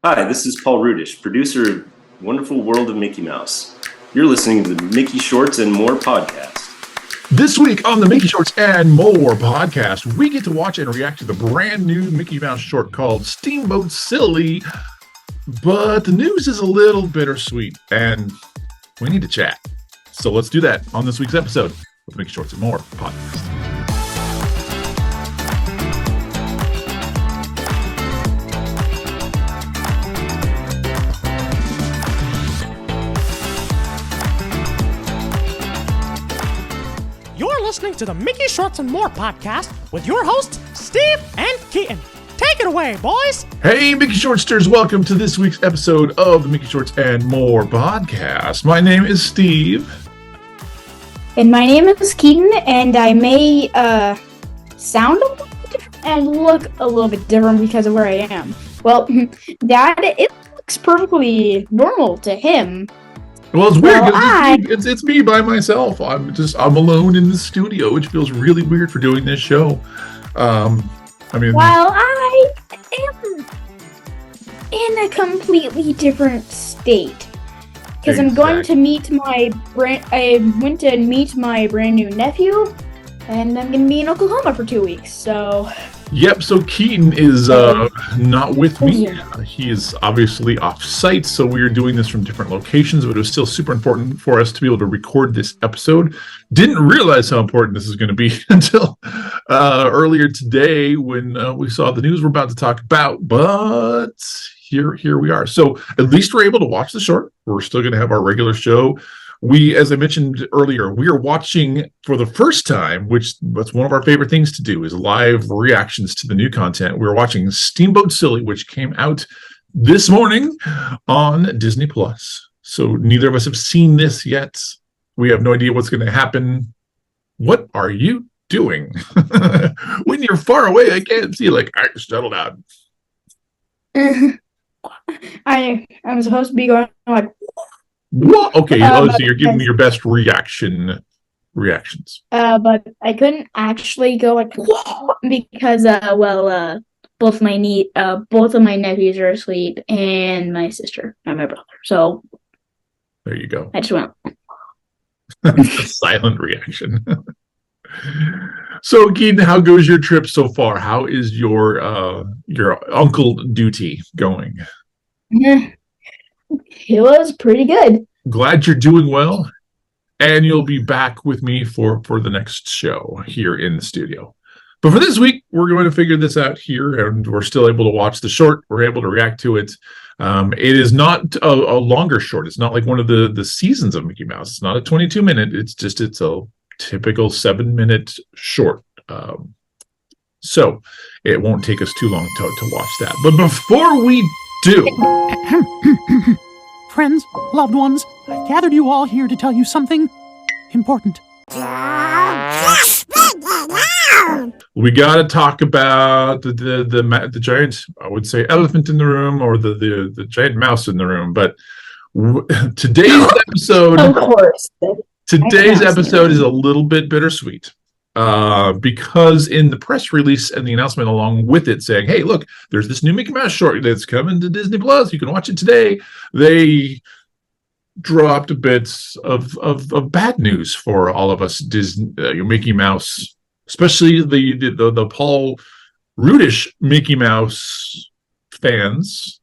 Hi, this is Paul Rudish, producer of Wonderful World of Mickey Mouse. You're listening to the Mickey Shorts and More podcast. This week on the Mickey Shorts and More podcast, we get to watch and react to the brand new Mickey Mouse short called Steamboat Silly. But the news is a little bittersweet, and we need to chat. So let's do that on this week's episode of the Mickey Shorts and More podcast. You're listening to the Mickey Shorts and More podcast with your hosts, Steve and Keaton. Take it away, boys. Hey, Mickey Shortsters, welcome to this week's episode of the Mickey Shorts and More podcast. My name is Steve. And my name is Keaton, and I may sound a little bit different and look a little bit different because of where I am. Well, Dad, it looks perfectly normal to him. Well, it's weird because it's me by myself. I'm alone in the studio, which feels really weird for doing this show. While I am in a completely different state. Because I'm going to meet I went to meet my brand new nephew, and I'm going to be in Oklahoma for 2 weeks, so... Yep, so Keaton is not with me. He is obviously off-site, so we are doing this from different locations, but it was still super important for us to be able to record this episode. Didn't realize how important this is going to be until earlier today when we saw the news we're about to talk about, but here we are. So at least we're able to watch the short. We're still going to have our regular show. We, as I mentioned earlier, we are watching for the first time, that's one of our favorite things to do, is live reactions to the new content. We're watching Steamboat Silly, which came out this morning on Disney+. So neither of us have seen this yet. We have no idea what's going to happen. What are you doing? When you're far away, I can't see. Like, all right, settle down. I'm supposed to be going like... What? Okay, so you're giving me your best reactions. But I couldn't actually go like because both of my nephews are asleep and my sister and my brother. So there you go. I just went a silent reaction. So Keaton, how goes your trip so far? How is your uncle duty going? It was pretty good. Glad you're doing well, and you'll be back with me for the next show here in the studio. But for this week, we're going to figure this out here, and we're still able to watch the short. We're able to react to it. It is not a longer short. It's not like one of the seasons of Mickey Mouse. It's not a 22-minute. It's a typical 7-minute short. So it won't take us too long to watch that. But before we do... Friends, loved ones, I've gathered you all here to tell you something important. We got to talk about the giant, I would say, elephant in the room, or the giant mouse in the room. But today's episode, Of course, today's episode is a little bit bittersweet. Because in the press release and the announcement along with it saying, hey, look, there's this new Mickey Mouse short that's coming to Disney+. You can watch it today. They dropped a bit of bad news for all of us Mickey Mouse, especially the Paul Rudish Mickey Mouse fans,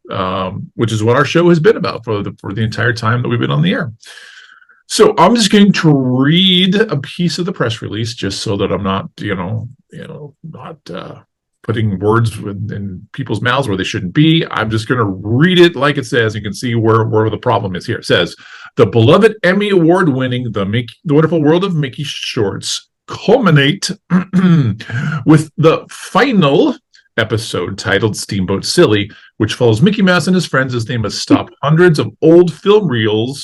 which is what our show has been about for the entire time that we've been on the air. So I'm just going to read a piece of the press release just so that I'm not, not putting words in people's mouths where they shouldn't be. I'm just going to read it like it says. You can see where the problem is here. It says, the beloved Emmy Award-winning The Wonderful World of Mickey Shorts culminate with the final episode titled Steamboat Silly, which follows Mickey Mouse and his friends as they must stop hundreds of old film reel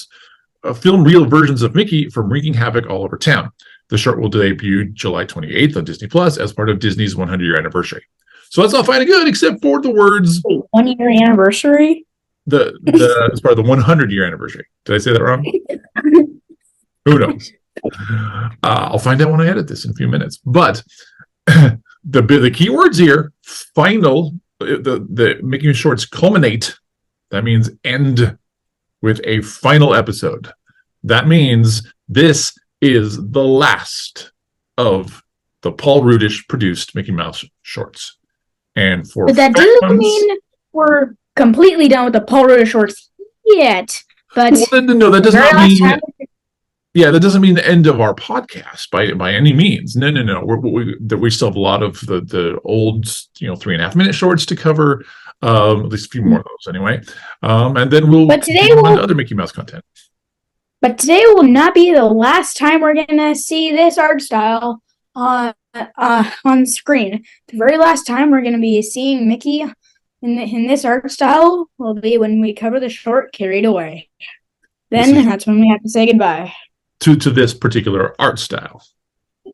versions of Mickey from wreaking havoc all over town. The short will debut July 28th on Disney Plus as part of Disney's 100-year anniversary. So that's all fine and good, except for the words... 1-year anniversary? As part of the 100-year anniversary. Did I say that wrong? Who knows? I'll find out when I edit this in a few minutes. But the key words here, final, the Mickey Shorts culminate That means end with a final episode. That means this is the last of the Paul Rudish produced Mickey Mouse shorts. And for but that doesn't mean we're completely done with the Paul Rudish shorts yet. But no, that does not mean. Yeah, that doesn't mean the end of our podcast by any means. No. We still have a lot of the old 3.5-minute shorts to cover. At least a few more of those anyway. And then we'll continue on to other Mickey Mouse content. But today will not be the last time we're gonna see this art style on screen. The very last time we're gonna be seeing Mickey in this art style will be when we cover the short Carried Away. Then that's when we have to say goodbye. To this particular art style.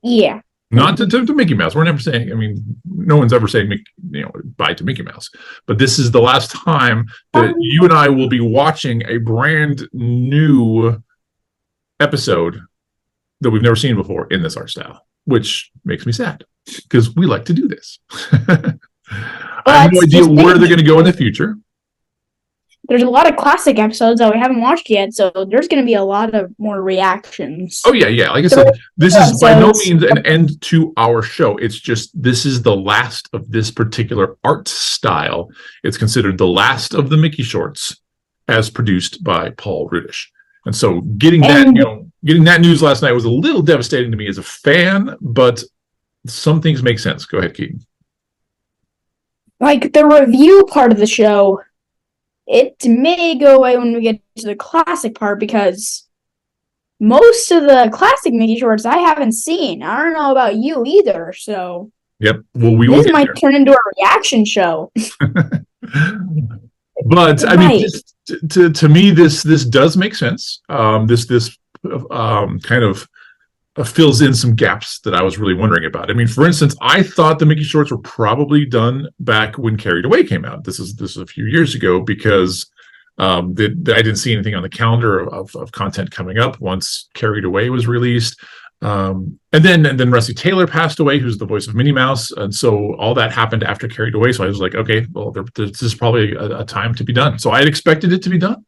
Yeah. Not to Mickey Mouse. We're never saying, no one's ever saying bye to Mickey Mouse. But this is the last time that you and I will be watching a brand new episode that we've never seen before in this art style, which makes me sad because we like to do this. I have no idea where they're going to go in the future. There's a lot of classic episodes that we haven't watched yet, so there's going to be a lot of more reactions. Oh, yeah. Like I said, this is by no means an end to our show. It's just this is the last of this particular art style. It's considered the last of the Mickey shorts as produced by Paul Rudish. And so getting that news last night was a little devastating to me as a fan, but some things make sense. Go ahead, Keaton. Like the review part of the show, it may go away when we get to the classic part because most of the classic Mickey shorts I haven't seen. I don't know about you either, so yep. Well, this might turn into a reaction show. But to me, this does make sense. This kind of fills in some gaps that I was really wondering about. For instance, I thought the Mickey shorts were probably done back when Carried Away came out. This is a few years ago because I didn't see anything on the calendar of content coming up once Carried Away was released. And then Rusty Taylor passed away, who's the voice of Minnie Mouse, and so all that happened after Carried Away. So I was like, okay, well, this is probably a time to be done. So I had expected it to be done.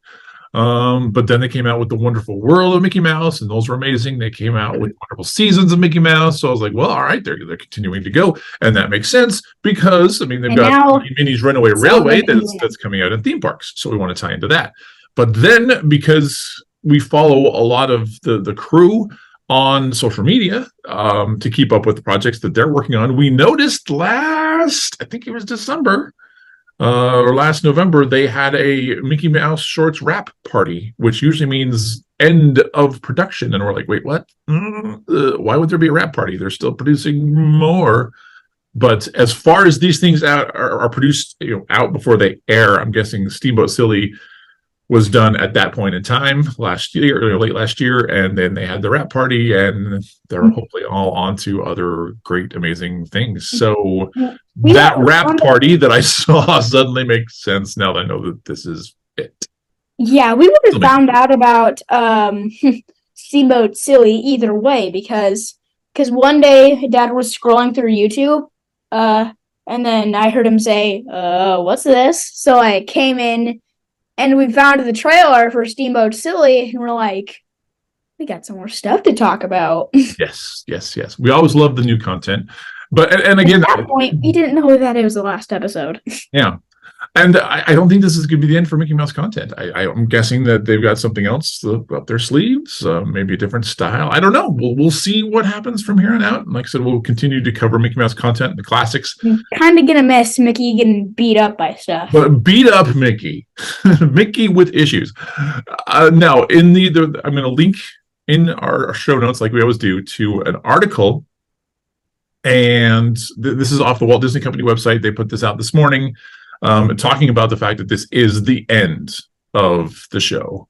But then they came out with The Wonderful World of Mickey Mouse, and those were amazing. They came out with Wonderful Seasons of Mickey Mouse. So I was like, well, all right, they're continuing to go. And that makes sense because, they've got Minnie's Runaway Railway that's coming out in theme parks. So we want to tie into that. But then because we follow a lot of the crew on social media to keep up with the projects that they're working on, we noticed I think it was December, or last November, they had a Mickey Mouse shorts wrap party, which usually means end of production. And we're like, wait, what? Why would there be a wrap party? They're still producing more. But as far as these things are produced, out before they air, I'm guessing Steamboat Silly was done at that point in time last year, or late last year, and then they had the wrap party, and they're hopefully all on to other great, amazing things. So that wrap party that I saw suddenly makes sense now that I know that this is it. Yeah, we would have found out about Steamboat Silly either way because one day Dad was scrolling through YouTube, and then I heard him say, "What's this?" So I came in. And we found the trailer for Steamboat Silly, and we're like, we got some more stuff to talk about. Yes. We always love the new content. But, and again... At that point, we didn't know that it was the last episode. Yeah. And I don't think this is going to be the end for Mickey Mouse content. I'm guessing that they've got something else up their sleeves, maybe a different style. I don't know. We'll see what happens from here on out. And like I said, we'll continue to cover Mickey Mouse content, the classics. I'm kind of going to miss Mickey getting beat up by stuff. But beat up Mickey. Mickey with issues. Now, I'm going to link in our show notes, like we always do, to an article. And this is off the Walt Disney Company website. They put this out this morning. Talking about the fact that this is the end of the show.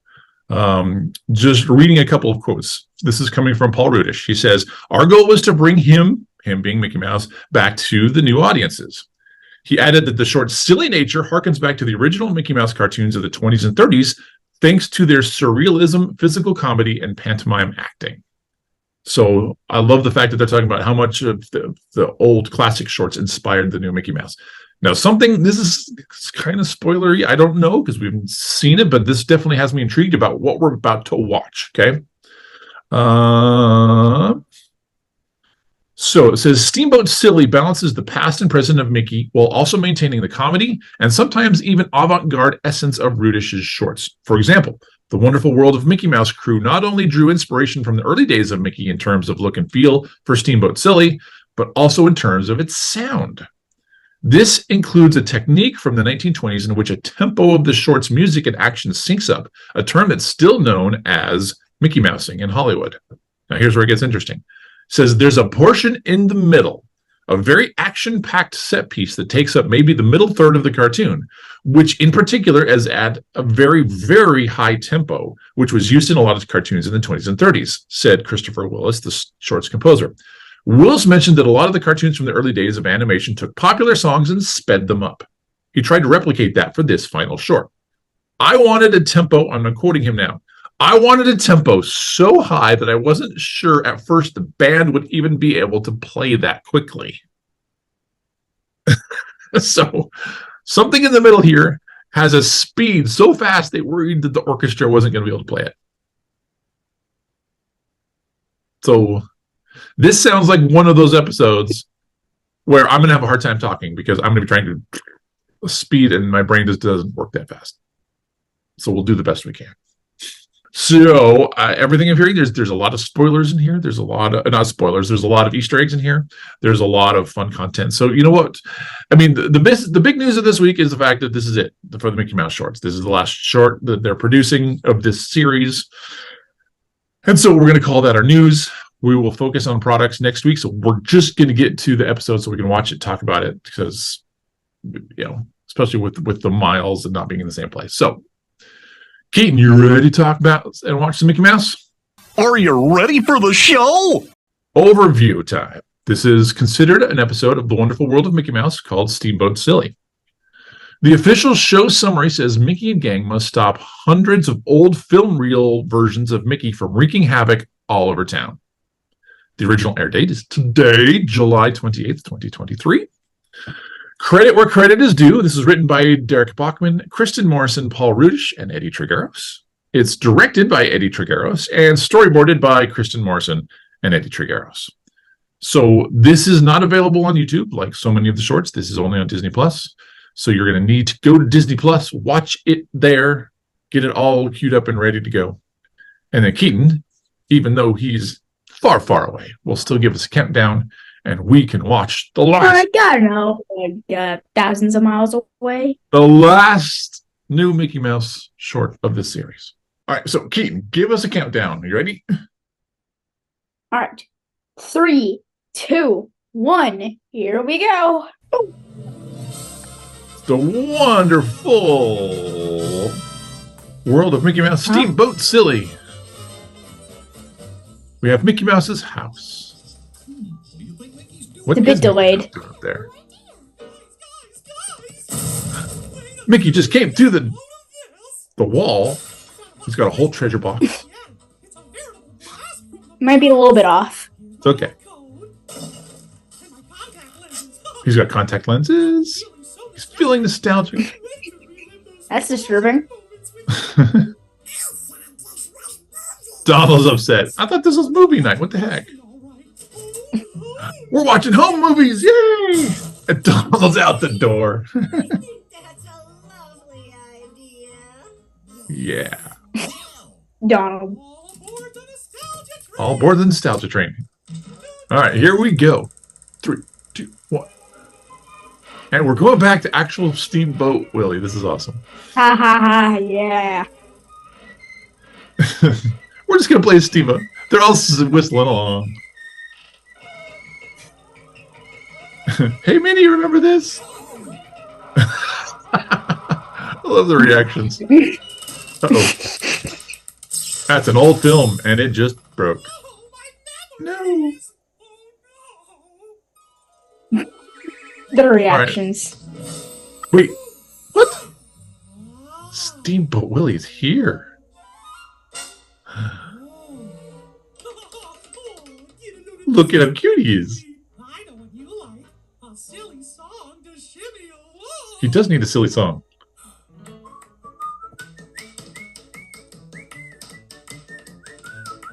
Just reading a couple of quotes. This is coming from Paul Rudish. He says, "Our goal was to bring him being Mickey Mouse, back to the new audiences." He added that the short's silly nature harkens back to the original Mickey Mouse cartoons of the 20s and 30s, thanks to their surrealism, physical comedy, and pantomime acting. So I love the fact that they're talking about how much of the old classic shorts inspired the new Mickey Mouse. Now, this is kind of spoilery. I don't know because we haven't seen it, but this definitely has me intrigued about what we're about to watch. Okay. So it says Steamboat Silly balances the past and present of Mickey while also maintaining the comedy and sometimes even avant-garde essence of Rudish's shorts. For example, The Wonderful World of Mickey Mouse crew not only drew inspiration from the early days of Mickey in terms of look and feel for Steamboat Silly, but also in terms of its sound. This includes a technique from the 1920s in which a tempo of the short's music and action syncs up, a term that's still known as Mickey Mousing in Hollywood. Now here's where it gets interesting. It says there's a portion in the middle, a very action-packed set piece that takes up maybe the middle third of the cartoon, which in particular is at a very, very high tempo, which was used in a lot of cartoons in the 20s and 30s, said Christopher Willis, the short's composer. Willis mentioned that a lot of the cartoons from the early days of animation took popular songs and sped them up. He tried to replicate that for this final short. I wanted a tempo, I'm quoting him now, I wanted a tempo so high that I wasn't sure at first the band would even be able to play that quickly. So something in the middle here has a speed so fast they worried that the orchestra wasn't going to be able to play it. So this sounds like one of those episodes where I'm going to have a hard time talking because I'm going to be trying to speed and my brain just doesn't work that fast. So we'll do the best we can. So everything I'm hearing, there's a lot of spoilers in here. There's a lot of, not spoilers, there's a lot of Easter eggs in here. There's a lot of fun content. So you know what? I mean, the big news of this week is the fact that this is it for the Mickey Mouse shorts. This is the last short that they're producing of this series. And so we're going to call that our news. We will focus on products next week. So we're just going to get to the episode so we can watch it, talk about it, because, you know, especially with the miles and not being in the same place. So, Keaton, you ready to talk about and watch the Mickey Mouse? Are you ready for the show? Overview time. This is considered an episode of The Wonderful World of Mickey Mouse called Steamboat Silly. The official show summary says Mickey and gang must stop hundreds of old film reel versions of Mickey from wreaking havoc all over town. The original air date is today, July 28th, 2023. Credit where credit is due. This is written by Derek Bachman, Kristen Morrison, Paul Rudish, and Eddie Trigueros. It's directed by Eddie Trigueros and storyboarded by Kristen Morrison and Eddie Trigueros. So this is not available on YouTube like so many of the shorts. This is only on Disney+. So you're going to need to go to Disney+, watch it there, get it all queued up and ready to go. And then Keaton, even though he's far, far away, will still give us a countdown, and we can watch the last... I don't know, thousands of miles away. The last new Mickey Mouse short of this series. All right, so Keaton, give us a countdown. Are you ready? All right. 3, 2, 1. Here we go. The wonderful world of Mickey Mouse Steamboat Silly. We have Mickey Mouse's house. What it's a bit delayed. Up there? Mickey just came through the wall. He's got a whole treasure box. Might be a little bit off. It's okay. He's got contact lenses. He's feeling nostalgic. That's disturbing. Donald's upset. I thought this was movie night. What the heck? We're watching home movies. Yay! And Donald's out the door. That's a lovely idea. Yeah. Donald. All aboard the nostalgia train. All right, here we go. 3, 2, 1. And we're going back to actual Steamboat Willie. This is awesome. Ha ha ha, yeah. We're just going to play Steamboat. They're all whistling along. Hey, Minnie, you remember this? I love the reactions. Uh-oh. That's an old film, and it just broke. No. The reactions. Right. Wait, what? Steamboat Willie's here. Look at how cute he is. I know what you like. A silly song to shimmy He does need a silly song.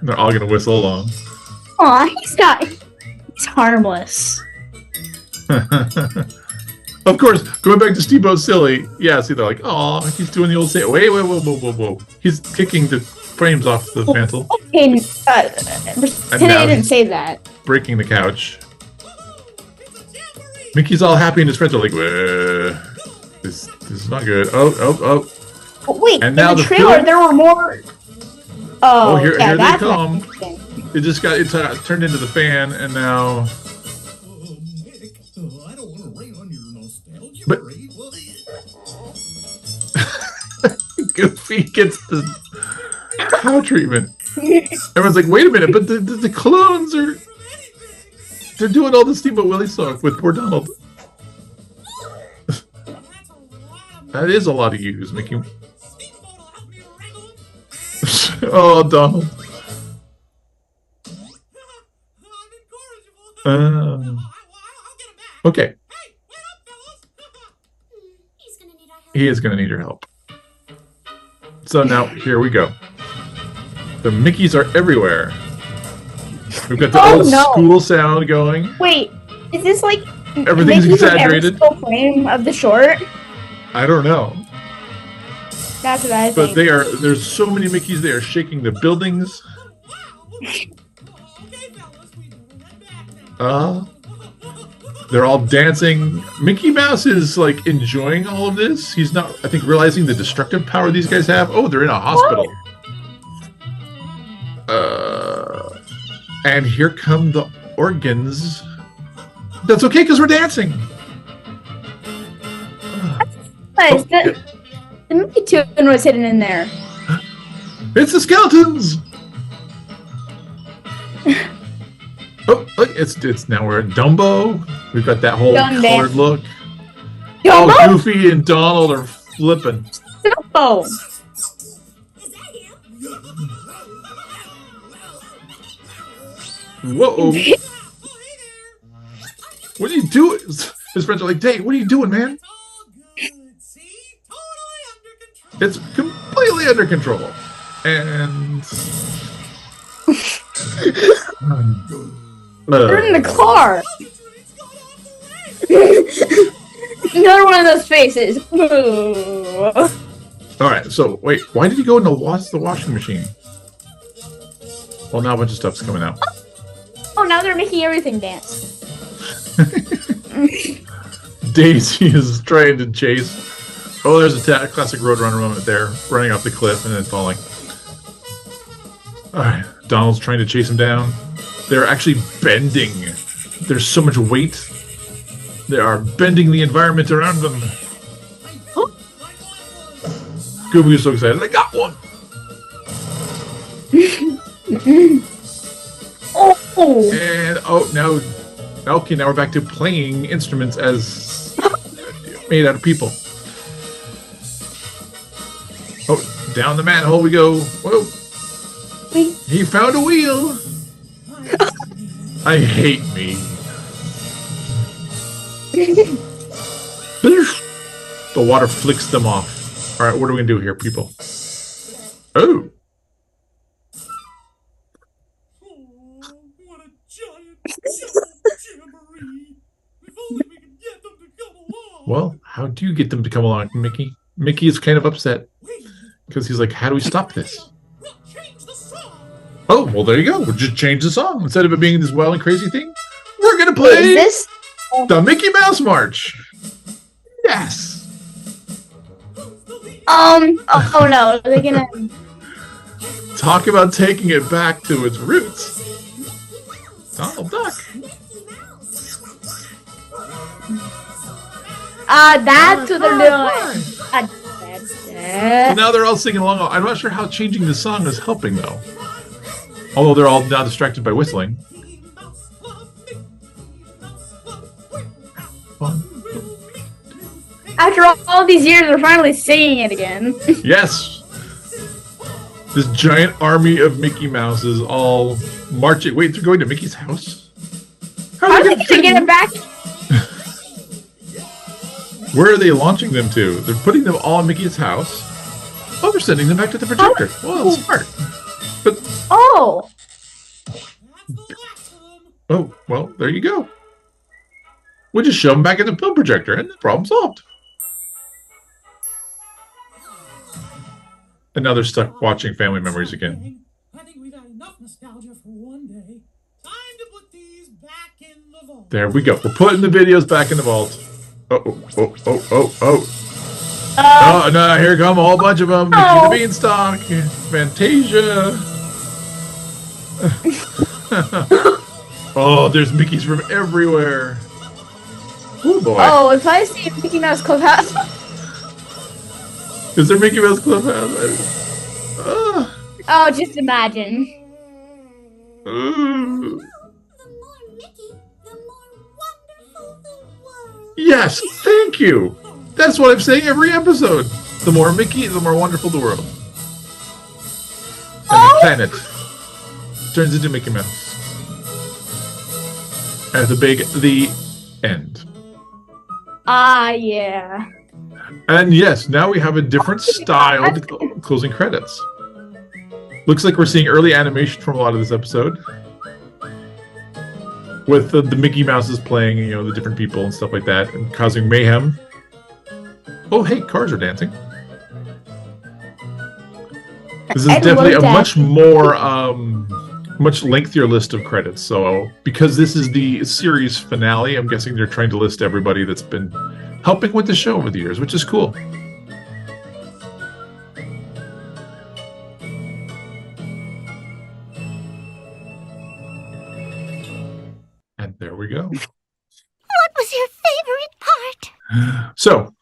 They're all gonna whistle along. Aw, he's harmless. Of course, going back to Steamboat silly. Yeah, see, they're like, oh, he's doing the old say. Wait, whoa. He's kicking the frames off the mantle. Okay, pretend I didn't say that. Breaking the couch. Mickey's all happy and his friends are like, this is not good. Oh. Oh, wait, And now in the the trailer film- there were more. Oh, here yeah, they that's come. interesting. It just got turned into the fan, and now. I don't want to rain on your nostalgia But- parade. Goofy gets the cow treatment. Everyone's like, wait a minute, but the clones are. They're doing all the Steamboat Willie stuff with poor Donald. That is a lot of use, Mickey. Oh, Donald. Okay. He is going to need your help. So now, here we go. The Mickeys are everywhere. We've got the old school sound going. Wait, is this like Everything's Mickey from exaggerated. every single frame of the short? I don't know. That's what I But think. there's so many Mickeys, they are shaking the buildings. They're all dancing. Mickey Mouse is like enjoying all of this. He's not, I think, realizing the destructive power these guys have. Oh, they're in a hospital. And here come the organs. That's okay because we're dancing. Nice. The Mickey tune was hidden in there. It's the skeletons. Oh, look, it's now we're at Dumbo. We've got that whole Dumbo. colored look. Dumbo? Oh, Goofy and Donald are flipping. Oh, Whoa! What are you doing? His friends are like, "Dave, what are you doing, man?" It's completely under control, and they're in the car. Another one of those faces. All right. So wait, why did he go into the washing machine? Well, now a bunch of stuff's coming out. Oh, now they're making everything dance. Daisy is trying to chase. Oh, there's a classic Roadrunner moment there, running off the cliff and then falling. All right, Donald's trying to chase him down. They're actually bending. There's so much weight. They are bending the environment around them. Goofy is so excited. I got one. Oh, And now we're back to playing instruments as made out of people. Oh, down the manhole we go. Whoa. wait. He found a wheel. I hate me. The water flicks them off. All right, what are we gonna do here, people? Oh, What a giant jamboree! If only we could get them to come along. well, how do you get them to come along, Mickey? Mickey is kind of upset because he's like, how do we stop this? We'll change the song. Oh, well, there you go. We'll just change the song. Instead of it being this wild and crazy thing, we're going to Wait, play is this? the Mickey Mouse March. Yes. Oh no, they're gonna. Talk about taking it back to its roots. Donald Duck. That's what they're doing. So now they're all singing along. I'm not sure how changing the song is helping, though. Although they're all now distracted by whistling. Fun. After all these years, they're finally singing it again. Yes. This giant army of Mickey Mouses all marching. Wait, they're going to Mickey's house? How are they gonna get it back? Where are they launching them to? They're putting them all in Mickey's house. Oh, they're sending them back to the projector. Well, that's smart. But Oh, That's the last of them. oh, well, there you go. We'll just shove them back in the film projector, and the problem solved. And now they're stuck watching Family Memories again. I think we've had enough nostalgia for one day. Time to put these back in the vault. There we go. We're putting the videos back in the vault. Oh. Oh, no, here come a whole bunch of them. Mickey the Beanstalk, Fantasia. Oh, there's Mickeys from everywhere. Oh, boy. oh! If I see a Mickey Mouse Clubhouse, Is there Mickey Mouse Clubhouse? oh, just imagine. The more Mickey, the more wonderful the world. Yes, thank you. That's what I'm saying every episode. The more Mickey, the more wonderful the world. And the planet turns into Mickey Mouse. At the end. Ah, yeah. And yes, now we have a different style to closing credits. Looks like we're seeing early animation from a lot of this episode. With the Mickey Mouses playing, the different people and stuff like that, and causing mayhem. Oh, hey, cars are dancing. This is definitely a much more, much lengthier list of credits. So, because this is the series finale, I'm guessing they're trying to list everybody that's been helping with the show over the years, which is cool. And there we go. What was your favorite part? So,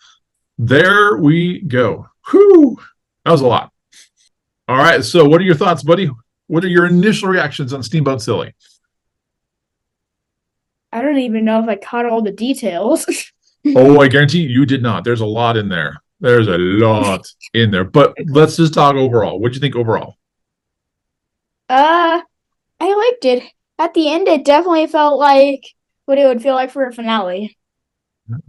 there we go. Whew! That was a lot. All right, so what are your thoughts, buddy? What are your initial reactions on Steamboat Silly? I don't even know if I caught all the details. Oh, I guarantee you did not. There's a lot in there. There's a lot in there. But let's just talk overall. What do you think overall? I liked it. At the end, it definitely felt like what it would feel like for a finale.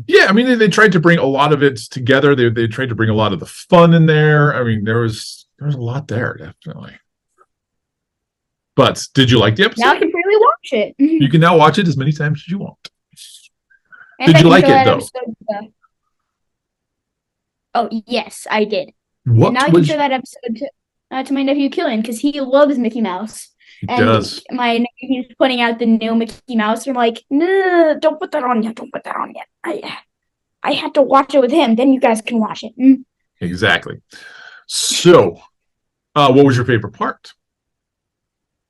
Yeah, I mean, they tried to bring a lot of it together. They tried to bring a lot of the fun in there. I mean, there was a lot there, definitely. But did you like the episode? Now I can really watch it. You can now watch it as many times as you want. And Did I you can like show it, that though? episode Oh, yes, I did. What And now I can was show that episode to my nephew Keaton because he loves Mickey Mouse. It And does. my nephew is putting out the new Mickey Mouse. And I'm like, no, don't put that on yet. Don't put that on yet. I had to watch it with him. Then you guys can watch it. Exactly. So, what was your favorite part?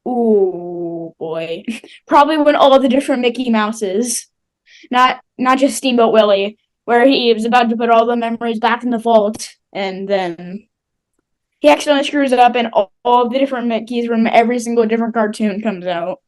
Ooh, boy. Probably when all the different Mickey Mouses, not just Steamboat Willie, where he was about to put all the memories back in the vault, and then he accidentally screws it up, and all the different Mickeys from every single different cartoon comes out.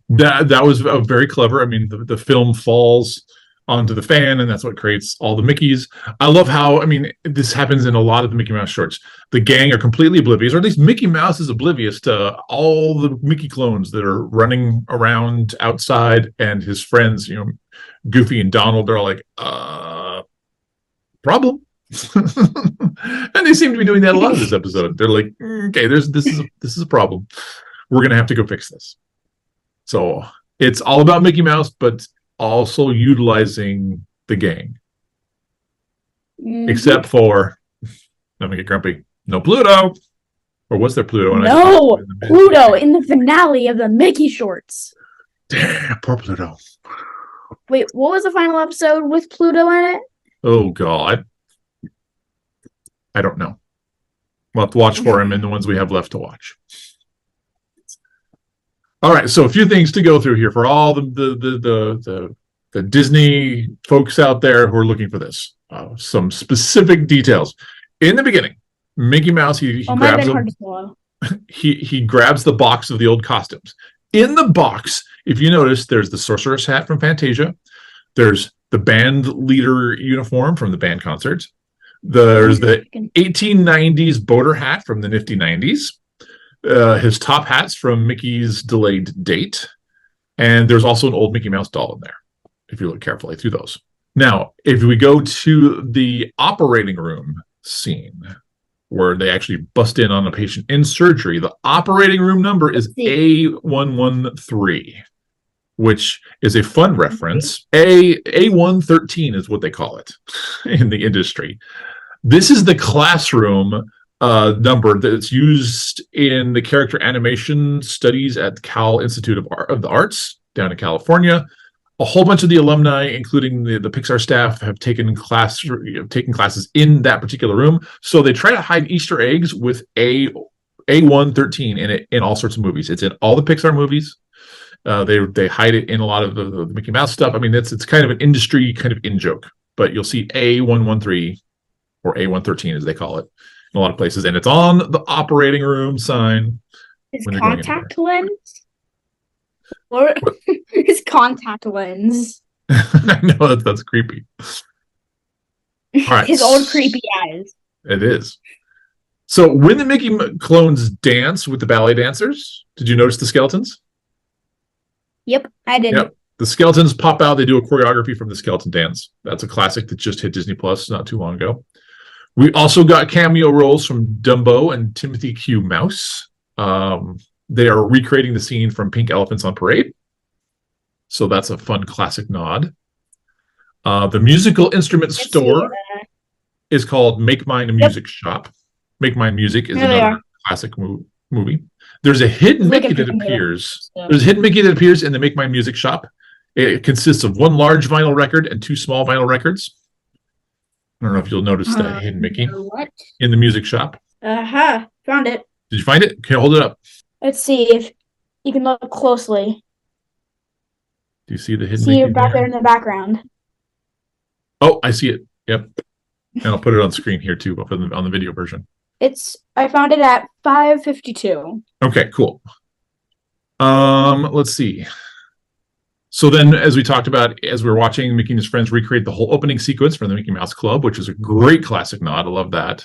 That was very clever. I mean, the film falls onto the fan, and that's what creates all the Mickeys. I love how, I mean, this happens in a lot of the Mickey Mouse shorts. The gang are completely oblivious, or at least Mickey Mouse is oblivious to all the Mickey clones that are running around outside, and his friends, Goofy and Donald, are like, problem. And they seem to be doing that a lot of this episode. They're like, okay, this is a problem. We're gonna have to go fix this. So it's all about Mickey Mouse, but also utilizing the gang. Except for, let me get grumpy, no Pluto. Or was there Pluto? No, Pluto in the finale of the Mickey shorts. Damn, poor Pluto. Wait, what was the final episode with Pluto in it? Oh, God. I don't know. We'll have to watch for him in the ones we have left to watch. All right, so a few things to go through here for all the Disney folks out there who are looking for this. Some specific details. In the beginning, Mickey Mouse, he grabs he grabs the box of the old costumes. In the box, if you notice, there's the sorcerer's hat from Fantasia. There's the band leader uniform from the band concert. There's the 1890s boater hat from the Nifty 90s. His top hat's from Mickey's Delayed Date. And there's also an old Mickey Mouse doll in there, if you look carefully through those. Now, if we go to the operating room scene, where they actually bust in on a patient in surgery, the operating room number is A113, which is a fun reference. A113 is what they call it in the industry. This is the classroom number that's used in the character animation studies at Cal Institute of the Arts down in California. A whole bunch of the alumni, including the Pixar staff, have taken classes in that particular room. So they try to hide Easter eggs with A113 in it in all sorts of movies. It's in all the Pixar movies. They hide it in a lot of the Mickey Mouse stuff. I mean, it's kind of an industry kind of in joke, but you'll see A113 or A113 as they call it in a lot of places, and it's on the operating room sign. His contact lens. Or his contact lens. I know that's creepy. All right. His old creepy eyes. It is. So when the Mickey clones dance with the ballet dancers, did you notice the skeletons? Yep, I did. Yep. The skeletons pop out. They do a choreography from the skeleton dance. That's a classic that just hit Disney Plus not too long ago. We also got cameo roles from Dumbo and Timothy Q. Mouse. They are recreating the scene from Pink Elephants on Parade. So that's a fun classic nod. The musical instrument store is called Make Mine a Music Shop. Make Mine Music is another classic movie. There's a hidden Mickey that appears. There's a hidden Mickey that appears in the Make Mine Music Shop. It consists of one large vinyl record and two small vinyl records. I don't know if you'll notice that hidden Mickey in the music shop. Found it. Did you find it? Can you hold it up? Let's see if you can look closely. Do you see the hidden Mickey? See it back there in the background. Oh, I see it. Yep. And I'll put it on screen here too, on the video version. I found it at 5:52. Okay, cool. Let's see. So then, as we talked about, as we were watching Mickey and his friends recreate the whole opening sequence from the Mickey Mouse Club, which is a great classic nod. I love that.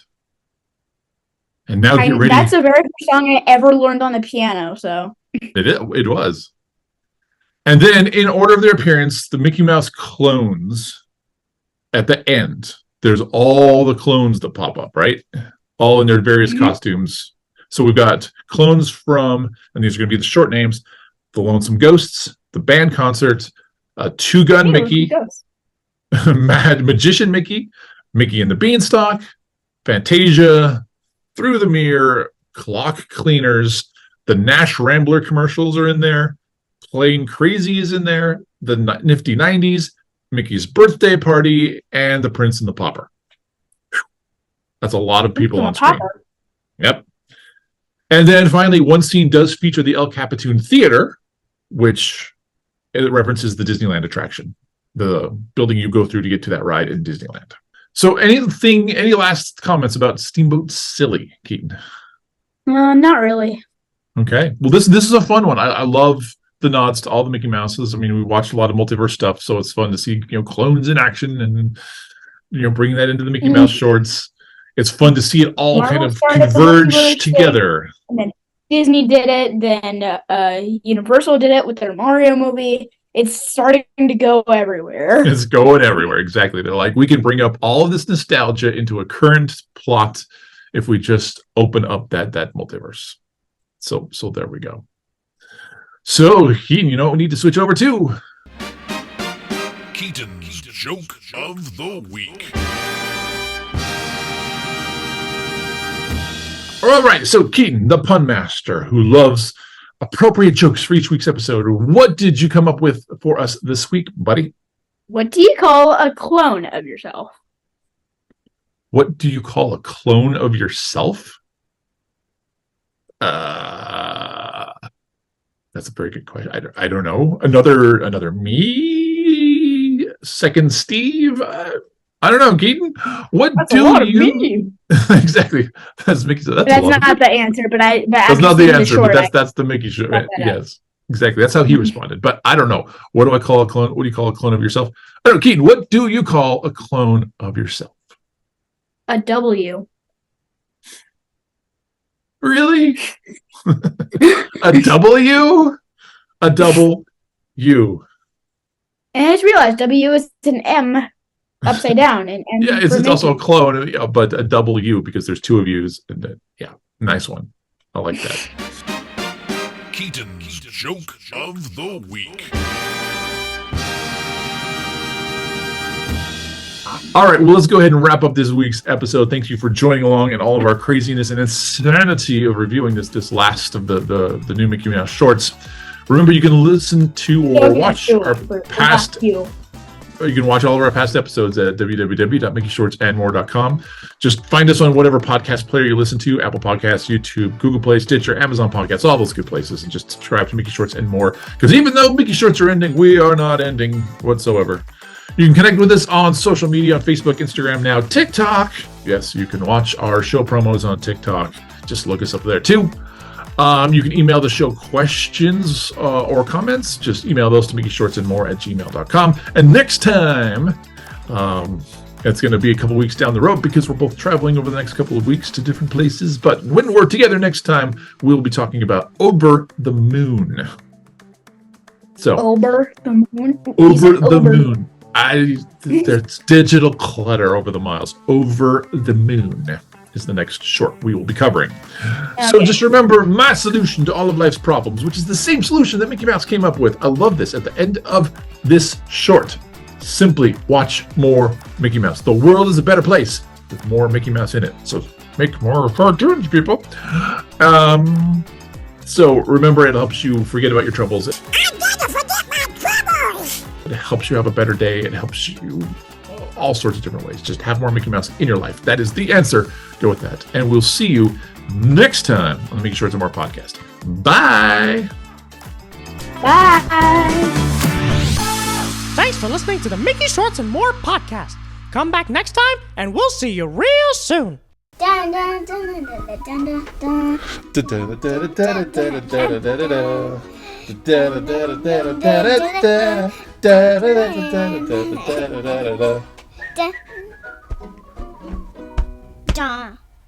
And now get ready. That's the very first song I ever learned on the piano. So it was. And then, in order of their appearance, the Mickey Mouse clones at the end. There's all the clones that pop up, right? All in their various costumes. So we've got clones from, and these are going to be the short names: the Lonesome Ghosts, the Band Concert, Two Gun Mickey, Mad Magician Mickey, Mickey and the Beanstalk, Fantasia, Through the Mirror, Clock Cleaners, the Nash Rambler commercials are in there, Plain Crazy is in there, the Nifty 90s, Mickey's Birthday Party, and the Prince and the Pauper. That's a lot of people on screen. Yep. And then finally, one scene does feature the El Capitan Theater, which it references the Disneyland attraction, the building you go through to get to that ride in Disneyland. So any last comments about Steamboat Silly, Keaton? Not really. Okay. Well, this is a fun one. I love the nods to all the Mickey Mouses. I mean, we watched a lot of multiverse stuff, so it's fun to see, clones in action and, bringing that into the Mickey Mouse shorts. It's fun to see it all kind of converge together. And then Disney did it, then Universal did it with their Mario movie. It's starting to go everywhere. It's going everywhere, exactly. They're like, we can bring up all of this nostalgia into a current plot if we just open up that multiverse. So there we go. So, Keaton, we need to switch over to Keaton's Joke of the Week. All right, so Keaton, the pun master, who loves appropriate jokes for each week's episode, what did you come up with for us this week, buddy? What do you call a clone of yourself? What do you call a clone of yourself? That's a very good question. I don't know. Another me? Second Steve? I don't know, Keaton. That's a lot of me. Exactly. That's Mickey. That's not the answer, but that's not the answer. But that's the Mickey show. Yes, exactly. That's how he responded. But I don't know. What do I call a clone? What do you call a clone of yourself? I don't know, Keaton. What do you call a clone of yourself? A W. Really? A W? A double U. And I just realized W is an M upside down. And Yeah, it's for also a Mickey. clone, but a double U because there's two of U's. And yeah, nice one. I like that. Keaton's Joke of the Week. All right, well, let's go ahead and wrap up this week's episode. Thank you for joining along in all of our craziness and insanity of reviewing this last of the new Mickey Mouse shorts. Remember, you can listen to or watch our past. You can watch all of our past episodes at www.mickeyshortsandmore.com. Just find us on whatever podcast player you listen to: Apple Podcasts, YouTube, Google Play, Stitcher, Amazon Podcasts, all those good places, and just subscribe to Mickey Shorts and More. Because even though Mickey Shorts are ending, we are not ending whatsoever. You can connect with us on social media, on Facebook, Instagram, now TikTok. Yes, you can watch our show promos on TikTok. Just look us up there too. You can email the show questions or comments. Just email those to mickeyshortsandmore@gmail.com. And next time, it's going to be a couple weeks down the road because we're both traveling over the next couple of weeks to different places. But when we're together next time, we'll be talking about Over the Moon. So, Over the moon. Over the Moon. There's digital clutter over the miles. Over the Moon is the next short we will be covering. Okay. So just remember my solution to all of life's problems, which is the same solution that Mickey Mouse came up with. I love this. At the end of this short, simply watch more Mickey Mouse. The world is a better place with more Mickey Mouse in it. So make more cartoons, people. So remember, it helps you forget about your troubles. It helps you have a better day. It helps you all sorts of different ways. Just have more Mickey Mouse in your life. That is the answer. Go with that. And we'll see you next time on the Mickey Shorts and More podcast. Bye. Bye. Thanks for listening to the Mickey Shorts and More podcast. Come back next time, and we'll see you real soon. Dun, dun, dun, dun, dun, dun, dun. Dun.